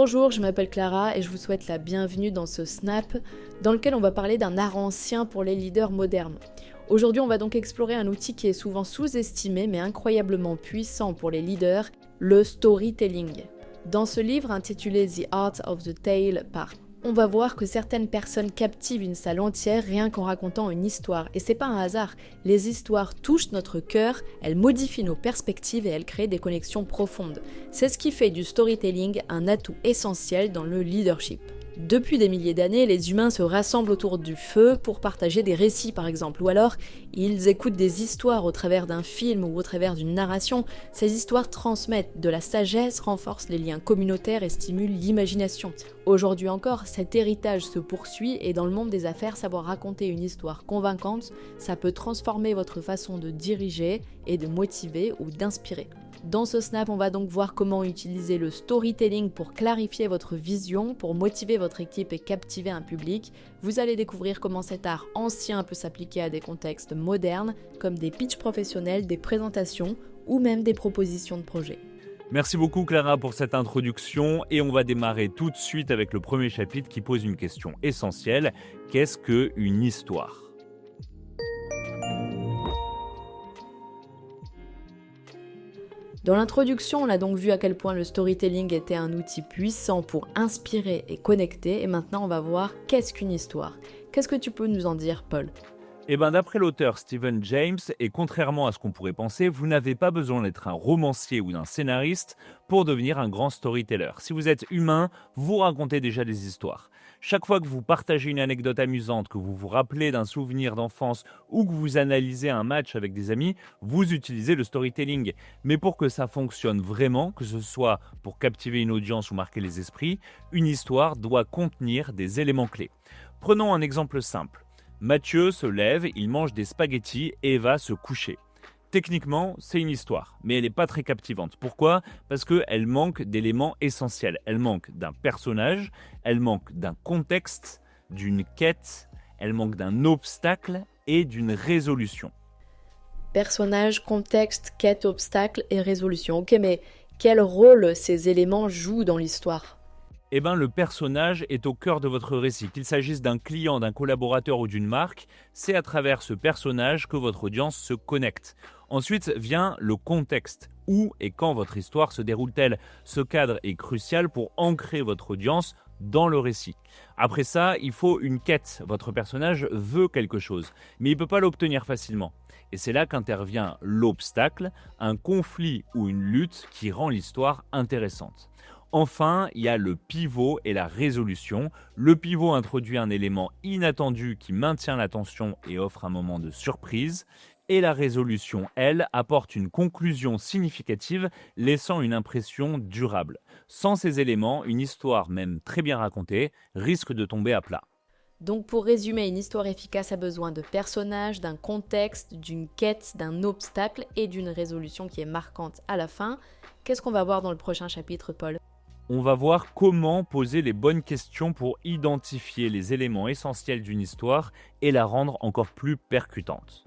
Bonjour, je m'appelle Clara et je vous souhaite la bienvenue dans ce Snap dans lequel on va parler d'un art ancien pour les leaders modernes. Aujourd'hui, on va donc explorer un outil qui est souvent sous-estimé mais incroyablement puissant pour les leaders, le storytelling. Dans ce livre intitulé The Art of the Tale par on va voir que certaines personnes captivent une salle entière rien qu'en racontant une histoire. Et c'est pas un hasard, les histoires touchent notre cœur, elles modifient nos perspectives et elles créent des connexions profondes. C'est ce qui fait du storytelling un atout essentiel dans le leadership. Depuis des milliers d'années, les humains se rassemblent autour du feu pour partager des récits par exemple, ou alors ils écoutent des histoires au travers d'un film ou au travers d'une narration. Ces histoires transmettent de la sagesse, renforcent les liens communautaires et stimulent l'imagination. Aujourd'hui encore, cet héritage se poursuit et dans le monde des affaires, savoir raconter une histoire convaincante, ça peut transformer votre façon de diriger et de motiver ou d'inspirer. Dans ce snap, on va donc voir comment utiliser le storytelling pour clarifier votre vision, pour motiver votre équipe et captiver un public. Vous allez découvrir comment cet art ancien peut s'appliquer à des contextes modernes, comme des pitchs professionnels, des présentations ou même des propositions de projets. Merci beaucoup Clara pour cette introduction et on va démarrer tout de suite avec le premier chapitre qui pose une question essentielle. Qu'est-ce qu'une histoire ? Dans l'introduction, on a donc vu à quel point le storytelling était un outil puissant pour inspirer et connecter, et maintenant on va voir qu'est-ce qu'une histoire. Qu'est-ce que tu peux nous en dire, Paul ? D'après l'auteur Stephen James, et contrairement à ce qu'on pourrait penser, vous n'avez pas besoin d'être un romancier ou d'un scénariste pour devenir un grand storyteller. Si vous êtes humain, vous racontez déjà des histoires. Chaque fois que vous partagez une anecdote amusante, que vous vous rappelez d'un souvenir d'enfance ou que vous analysez un match avec des amis, vous utilisez le storytelling. Mais pour que ça fonctionne vraiment, que ce soit pour captiver une audience ou marquer les esprits, une histoire doit contenir des éléments clés. Prenons un exemple simple. Mathieu se lève, il mange des spaghettis et va se coucher. Techniquement, c'est une histoire, mais elle n'est pas très captivante. Pourquoi ? Parce qu'elle manque d'éléments essentiels. Elle manque d'un personnage, elle manque d'un contexte, d'une quête, elle manque d'un obstacle et d'une résolution. Personnage, contexte, quête, obstacle et résolution. Ok, mais quel rôle ces éléments jouent dans l'histoire ? Le personnage est au cœur de votre récit. Qu'il s'agisse d'un client, d'un collaborateur ou d'une marque, c'est à travers ce personnage que votre audience se connecte. Ensuite vient le contexte. Où et quand votre histoire se déroule-t-elle ? Ce cadre est crucial pour ancrer votre audience dans le récit. Après ça, il faut une quête. Votre personnage veut quelque chose, mais il ne peut pas l'obtenir facilement. Et c'est là qu'intervient l'obstacle, un conflit ou une lutte qui rend l'histoire intéressante. Enfin, il y a le pivot et la résolution. Le pivot introduit un élément inattendu qui maintient l'attention et offre un moment de surprise. Et la résolution, elle, apporte une conclusion significative, laissant une impression durable. Sans ces éléments, une histoire, même très bien racontée, risque de tomber à plat. Donc pour résumer, une histoire efficace a besoin de personnages, d'un contexte, d'une quête, d'un obstacle et d'une résolution qui est marquante à la fin. Qu'est-ce qu'on va voir dans le prochain chapitre, Paul ? On va voir comment poser les bonnes questions pour identifier les éléments essentiels d'une histoire et la rendre encore plus percutante.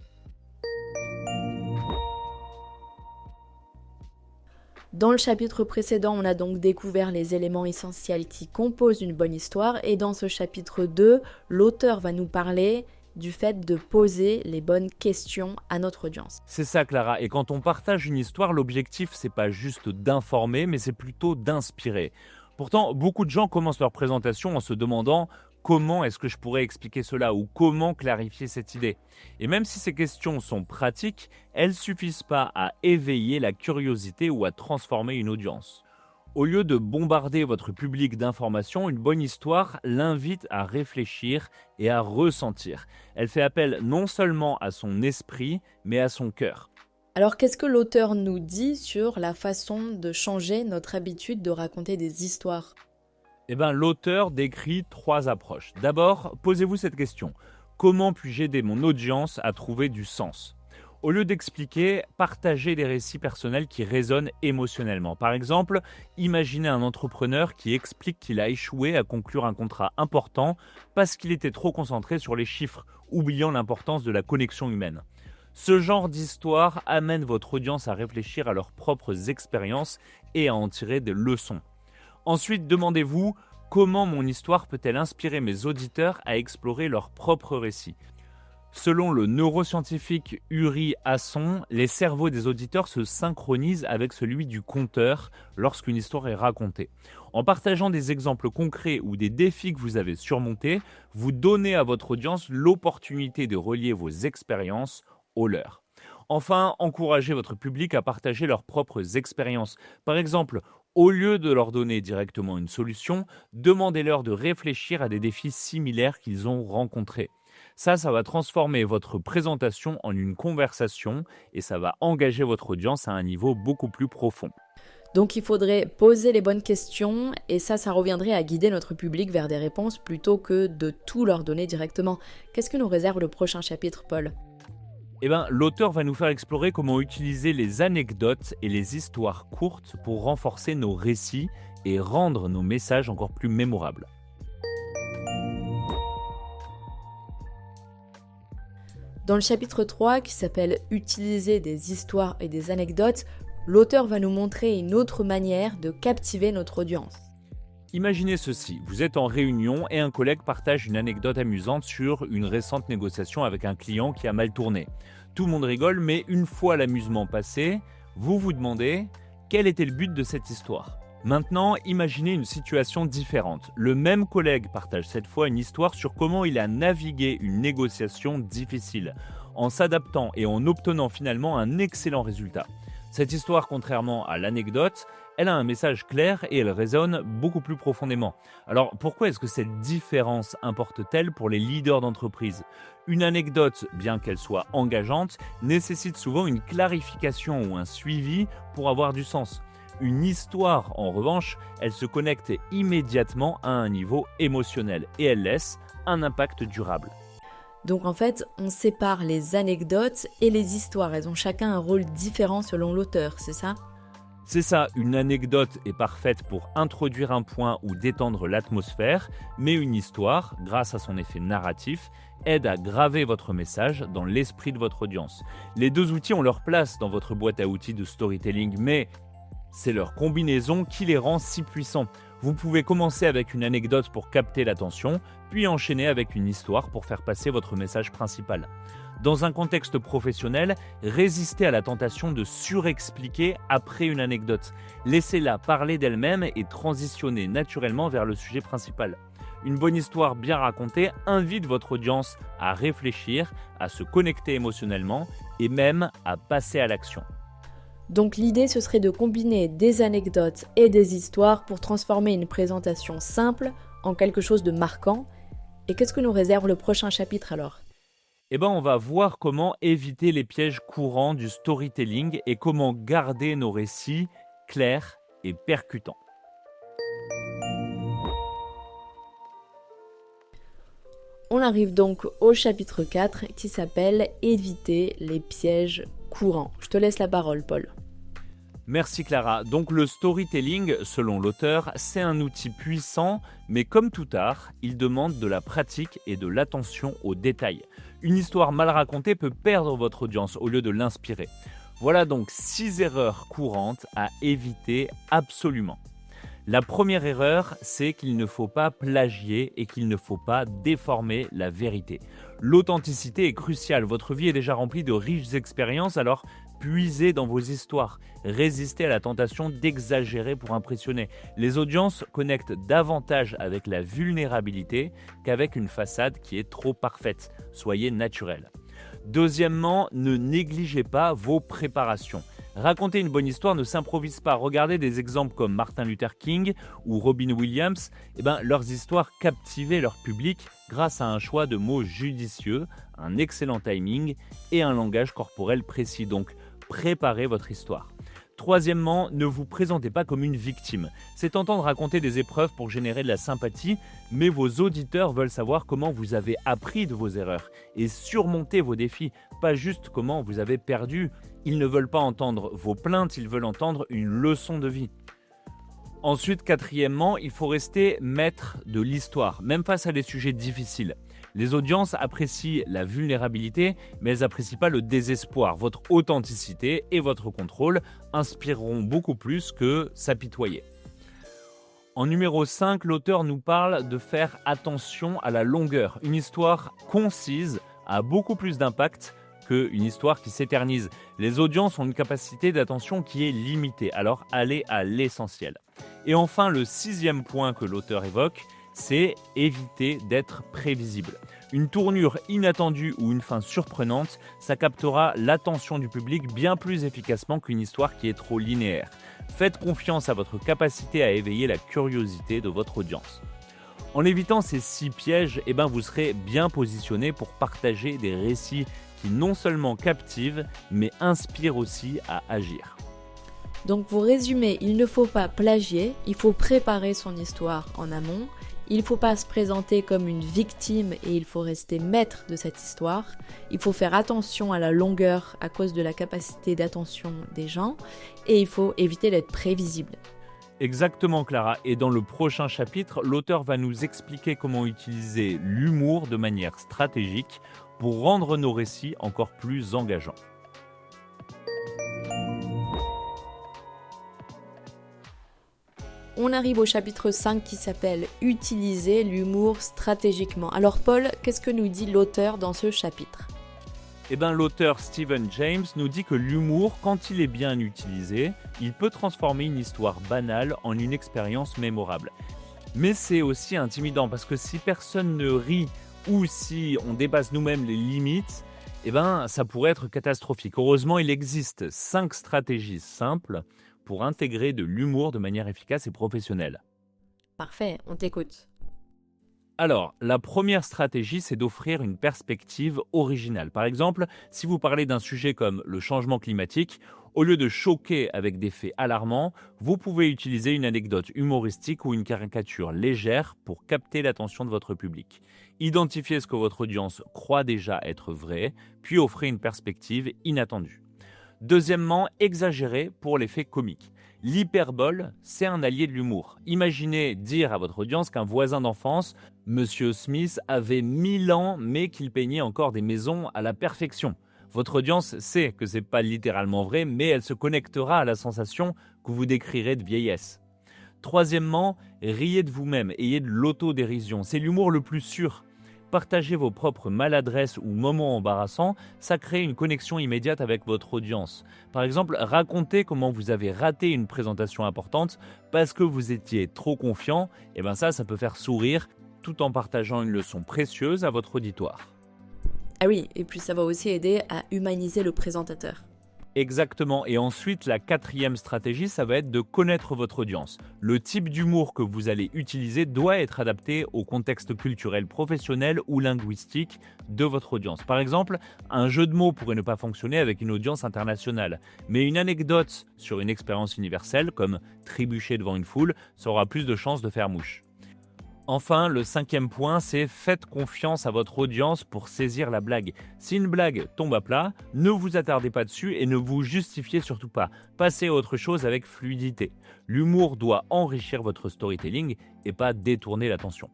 Dans le chapitre précédent, on a donc découvert les éléments essentiels qui composent une bonne histoire et dans ce chapitre 2, l'auteur va nous parler du fait de poser les bonnes questions à notre audience. C'est ça Clara, et quand on partage une histoire, l'objectif c'est pas juste d'informer, mais c'est plutôt d'inspirer. Pourtant, beaucoup de gens commencent leur présentation en se demandant comment est-ce que je pourrais expliquer cela ou comment clarifier cette idée. Et même si ces questions sont pratiques, elles suffisent pas à éveiller la curiosité ou à transformer une audience. Au lieu de bombarder votre public d'informations, une bonne histoire l'invite à réfléchir et à ressentir. Elle fait appel non seulement à son esprit, mais à son cœur. Alors qu'est-ce que l'auteur nous dit sur la façon de changer notre habitude de raconter des histoires ? L'auteur décrit 3 approches. D'abord, posez-vous cette question. Comment puis-je aider mon audience à trouver du sens ? Au lieu d'expliquer, partagez des récits personnels qui résonnent émotionnellement. Par exemple, imaginez un entrepreneur qui explique qu'il a échoué à conclure un contrat important parce qu'il était trop concentré sur les chiffres, oubliant l'importance de la connexion humaine. Ce genre d'histoire amène votre audience à réfléchir à leurs propres expériences et à en tirer des leçons. Ensuite, demandez-vous comment mon histoire peut-elle inspirer mes auditeurs à explorer leur propre récit. Selon le neuroscientifique Uri Hasson, les cerveaux des auditeurs se synchronisent avec celui du conteur lorsqu'une histoire est racontée. En partageant des exemples concrets ou des défis que vous avez surmontés, vous donnez à votre audience l'opportunité de relier vos expériences aux leurs. Enfin, encouragez votre public à partager leurs propres expériences. Par exemple, au lieu de leur donner directement une solution, demandez-leur de réfléchir à des défis similaires qu'ils ont rencontrés. Ça va transformer votre présentation en une conversation et ça va engager votre audience à un niveau beaucoup plus profond. Donc il faudrait poser les bonnes questions et ça reviendrait à guider notre public vers des réponses plutôt que de tout leur donner directement. Qu'est-ce que nous réserve le prochain chapitre, Paul ? L'auteur va nous faire explorer comment utiliser les anecdotes et les histoires courtes pour renforcer nos récits et rendre nos messages encore plus mémorables. Dans le chapitre 3, qui s'appelle « Utiliser des histoires et des anecdotes », l'auteur va nous montrer une autre manière de captiver notre audience. Imaginez ceci, vous êtes en réunion et un collègue partage une anecdote amusante sur une récente négociation avec un client qui a mal tourné. Tout le monde rigole, mais une fois l'amusement passé, vous vous demandez quel était le but de cette histoire. Maintenant, imaginez une situation différente. Le même collègue partage cette fois une histoire sur comment il a navigué une négociation difficile, en s'adaptant et en obtenant finalement un excellent résultat. Cette histoire, contrairement à l'anecdote, elle a un message clair et elle résonne beaucoup plus profondément. Alors pourquoi est-ce que cette différence importe-t-elle pour les leaders d'entreprise ? Une anecdote, bien qu'elle soit engageante, nécessite souvent une clarification ou un suivi pour avoir du sens. Une histoire, en revanche, elle se connecte immédiatement à un niveau émotionnel et elle laisse un impact durable. Donc en fait, on sépare les anecdotes et les histoires. Elles ont chacun un rôle différent selon l'auteur, c'est ça ? C'est ça, une anecdote est parfaite pour introduire un point ou détendre l'atmosphère, mais une histoire, grâce à son effet narratif, aide à graver votre message dans l'esprit de votre audience. Les deux outils ont leur place dans votre boîte à outils de storytelling, mais c'est leur combinaison qui les rend si puissants. Vous pouvez commencer avec une anecdote pour capter l'attention, puis enchaîner avec une histoire pour faire passer votre message principal. Dans un contexte professionnel, résistez à la tentation de surexpliquer après une anecdote. Laissez-la parler d'elle-même et transitionner naturellement vers le sujet principal. Une bonne histoire bien racontée invite votre audience à réfléchir, à se connecter émotionnellement et même à passer à l'action. Donc l'idée, ce serait de combiner des anecdotes et des histoires pour transformer une présentation simple en quelque chose de marquant. Et qu'est-ce que nous réserve le prochain chapitre alors ? On va voir comment éviter les pièges courants du storytelling et comment garder nos récits clairs et percutants. On arrive donc au chapitre 4 qui s'appelle « Éviter les pièges courants ». Je te laisse la parole, Paul. Merci Clara. Donc le storytelling, selon l'auteur, c'est un outil puissant, mais comme tout art, il demande de la pratique et de l'attention aux détails. Une histoire mal racontée peut perdre votre audience au lieu de l'inspirer. Voilà donc 6 erreurs courantes à éviter absolument. La première erreur, c'est qu'il ne faut pas plagier et qu'il ne faut pas déformer la vérité. L'authenticité est cruciale. Votre vie est déjà remplie de riches expériences, alors puisez dans vos histoires. Résistez à la tentation d'exagérer pour impressionner. Les audiences connectent davantage avec la vulnérabilité qu'avec une façade qui est trop parfaite. Soyez naturel. Deuxièmement, ne négligez pas vos préparations. Raconter une bonne histoire ne s'improvise pas. Regardez des exemples comme Martin Luther King ou Robin Williams. Leurs histoires captivaient leur public grâce à un choix de mots judicieux, un excellent timing et un langage corporel précis. Donc, préparez votre histoire. Troisièmement, ne vous présentez pas comme une victime. C'est tentant de raconter des épreuves pour générer de la sympathie, mais vos auditeurs veulent savoir comment vous avez appris de vos erreurs et surmonté vos défis, pas juste comment vous avez perdu. Ils ne veulent pas entendre vos plaintes, ils veulent entendre une leçon de vie. Ensuite, quatrièmement, il faut rester maître de l'histoire, même face à des sujets difficiles. Les audiences apprécient la vulnérabilité, mais elles n'apprécient pas le désespoir. Votre authenticité et votre contrôle inspireront beaucoup plus que s'apitoyer. En numéro 5, l'auteur nous parle de faire attention à la longueur. Une histoire concise a beaucoup plus d'impact qu'une histoire qui s'éternise. Les audiences ont une capacité d'attention qui est limitée, alors allez à l'essentiel. Et enfin, le 6e point que l'auteur évoque, c'est éviter d'être prévisible. Une tournure inattendue ou une fin surprenante, ça captera l'attention du public bien plus efficacement qu'une histoire qui est trop linéaire. Faites confiance à votre capacité à éveiller la curiosité de votre audience. En évitant ces 6 pièges, vous serez bien positionné pour partager des récits qui non seulement captivent, mais inspirent aussi à agir. Donc pour résumer, il ne faut pas plagier, il faut préparer son histoire en amont. Il ne faut pas se présenter comme une victime et il faut rester maître de cette histoire. Il faut faire attention à la longueur à cause de la capacité d'attention des gens et il faut éviter d'être prévisible. Exactement Clara, et dans le prochain chapitre, l'auteur va nous expliquer comment utiliser l'humour de manière stratégique pour rendre nos récits encore plus engageants. On arrive au chapitre 5 qui s'appelle « Utiliser l'humour stratégiquement ». Alors Paul, qu'est-ce que nous dit l'auteur dans ce chapitre ? L'auteur Stephen James nous dit que l'humour, quand il est bien utilisé, il peut transformer une histoire banale en une expérience mémorable. Mais c'est aussi intimidant parce que si personne ne rit ou si on dépasse nous-mêmes les limites, ça pourrait être catastrophique. Heureusement, il existe 5 stratégies simples pour intégrer de l'humour de manière efficace et professionnelle. Parfait, on t'écoute. Alors, la première stratégie, c'est d'offrir une perspective originale. Par exemple, si vous parlez d'un sujet comme le changement climatique, au lieu de choquer avec des faits alarmants, vous pouvez utiliser une anecdote humoristique ou une caricature légère pour capter l'attention de votre public. Identifiez ce que votre audience croit déjà être vrai, puis offrez une perspective inattendue. Deuxièmement, exagérer pour l'effet comique. L'hyperbole, c'est un allié de l'humour. Imaginez dire à votre audience qu'un voisin d'enfance, Monsieur Smith, avait 1000 ans mais qu'il peignait encore des maisons à la perfection. Votre audience sait que c'est pas littéralement vrai, mais elle se connectera à la sensation que vous décrirez de vieillesse. Troisièmement, riez de vous-même, ayez de l'autodérision. C'est l'humour le plus sûr. Partagez vos propres maladresses ou moments embarrassants, ça crée une connexion immédiate avec votre audience. Par exemple, racontez comment vous avez raté une présentation importante parce que vous étiez trop confiant, ça peut faire sourire tout en partageant une leçon précieuse à votre auditoire. Ah oui, et puis ça va aussi aider à humaniser le présentateur. Exactement, et ensuite la 4e stratégie, ça va être de connaître votre audience. Le type d'humour que vous allez utiliser doit être adapté au contexte culturel, professionnel ou linguistique de votre audience. Par exemple, un jeu de mots pourrait ne pas fonctionner avec une audience internationale, mais une anecdote sur une expérience universelle, comme trébucher devant une foule, ça aura plus de chances de faire mouche. Enfin, le 5e point, c'est faites confiance à votre audience pour saisir la blague. Si une blague tombe à plat, ne vous attardez pas dessus et ne vous justifiez surtout pas. Passez à autre chose avec fluidité. L'humour doit enrichir votre storytelling et pas détourner l'attention.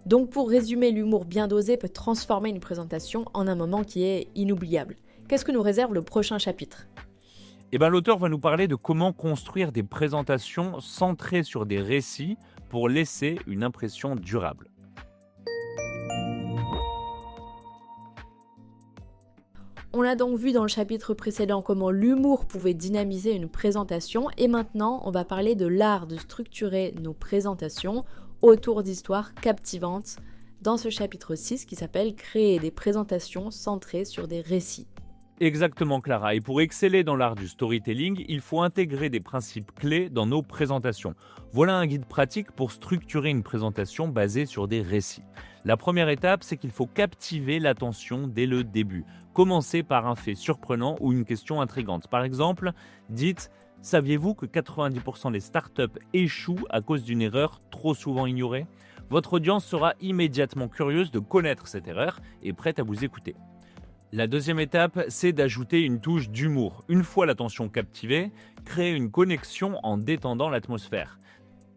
Donc pour résumer, l'humour bien dosé peut transformer une présentation en un moment qui est inoubliable. Qu'est-ce que nous réserve le prochain chapitre ? L'auteur va nous parler de comment construire des présentations centrées sur des récits pour laisser une impression durable. On a donc vu dans le chapitre précédent comment l'humour pouvait dynamiser une présentation et maintenant on va parler de l'art de structurer nos présentations autour d'histoires captivantes dans ce chapitre 6 qui s'appelle « Créer des présentations centrées sur des récits ». Exactement Clara, et pour exceller dans l'art du storytelling, il faut intégrer des principes clés dans nos présentations. Voilà un guide pratique pour structurer une présentation basée sur des récits. La première étape, c'est qu'il faut captiver l'attention dès le début. Commencez par un fait surprenant ou une question intrigante. Par exemple, dites « Saviez-vous que 90% des startups échouent à cause d'une erreur trop souvent ignorée ?» Votre audience sera immédiatement curieuse de connaître cette erreur et prête à vous écouter. La deuxième étape, c'est d'ajouter une touche d'humour. Une fois l'attention captivée, créer une connexion en détendant l'atmosphère.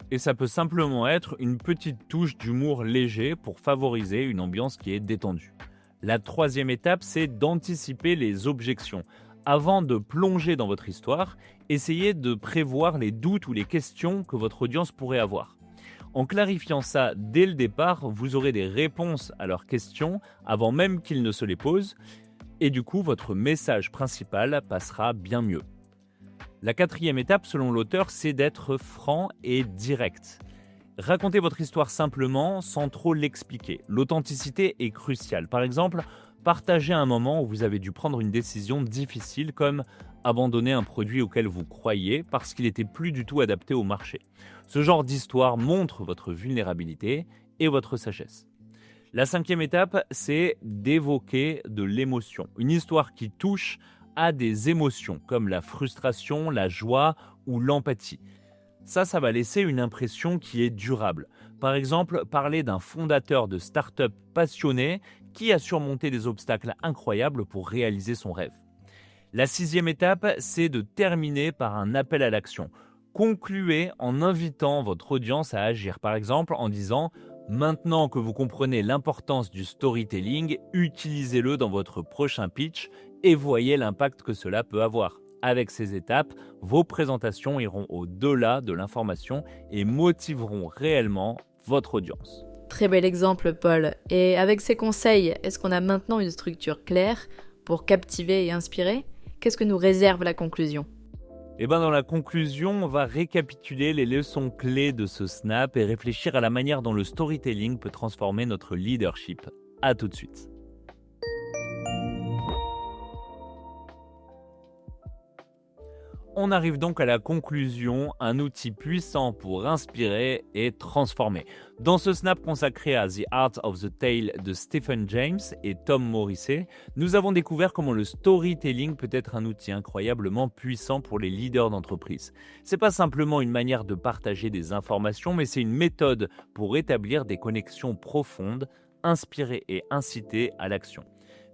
Et ça peut simplement être une petite touche d'humour léger pour favoriser une ambiance qui est détendue. La troisième étape, c'est d'anticiper les objections. Avant de plonger dans votre histoire, essayez de prévoir les doutes ou les questions que votre audience pourrait avoir. En clarifiant ça dès le départ, vous aurez des réponses à leurs questions avant même qu'ils ne se les posent, et du coup, votre message principal passera bien mieux. La quatrième étape, selon l'auteur, c'est d'être franc et direct. Racontez votre histoire simplement, sans trop l'expliquer. L'authenticité est cruciale. Par exemple, partagez un moment où vous avez dû prendre une décision difficile, comme abandonner un produit auquel vous croyiez parce qu'il n'était plus du tout adapté au marché. Ce genre d'histoire montre votre vulnérabilité et votre sagesse. La cinquième étape, c'est d'évoquer de l'émotion. Une histoire qui touche à des émotions, comme la frustration, la joie ou l'empathie. Ça va laisser une impression qui est durable. Par exemple, parler d'un fondateur de start-up passionné qui a surmonté des obstacles incroyables pour réaliser son rêve. La sixième étape, c'est de terminer par un appel à l'action. Concluez en invitant votre audience à agir, par exemple en disant « Maintenant que vous comprenez l'importance du storytelling, utilisez-le dans votre prochain pitch et voyez l'impact que cela peut avoir ». Avec ces étapes, vos présentations iront au-delà de l'information et motiveront réellement votre audience. Très bel exemple, Paul. Et avec ces conseils, est-ce qu'on a maintenant une structure claire pour captiver et inspirer ? Qu'est-ce que nous réserve la conclusion ? Dans la conclusion, on va récapituler les leçons clés de ce snap et réfléchir à la manière dont le storytelling peut transformer notre leadership. À tout de suite. On arrive donc à la conclusion, un outil puissant pour inspirer et transformer. Dans ce snap consacré à The Art of the Tale de Stephen James et Tom Morrissey, nous avons découvert comment le storytelling peut être un outil incroyablement puissant pour les leaders d'entreprise. C'est pas simplement une manière de partager des informations, mais c'est une méthode pour établir des connexions profondes, inspirer et inciter à l'action.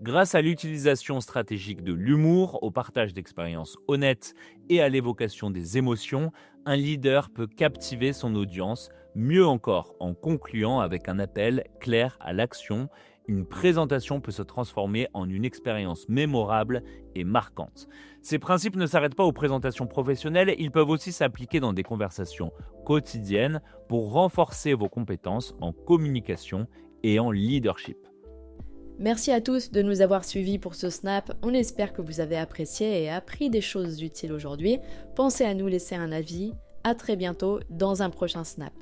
Grâce à l'utilisation stratégique de l'humour, au partage d'expériences honnêtes et à l'évocation des émotions, un leader peut captiver son audience, mieux encore en concluant avec un appel clair à l'action. Une présentation peut se transformer en une expérience mémorable et marquante. Ces principes ne s'arrêtent pas aux présentations professionnelles, ils peuvent aussi s'appliquer dans des conversations quotidiennes pour renforcer vos compétences en communication et en leadership. Merci à tous de nous avoir suivis pour ce snap. On espère que vous avez apprécié et appris des choses utiles aujourd'hui. Pensez à nous laisser un avis. À très bientôt dans un prochain snap.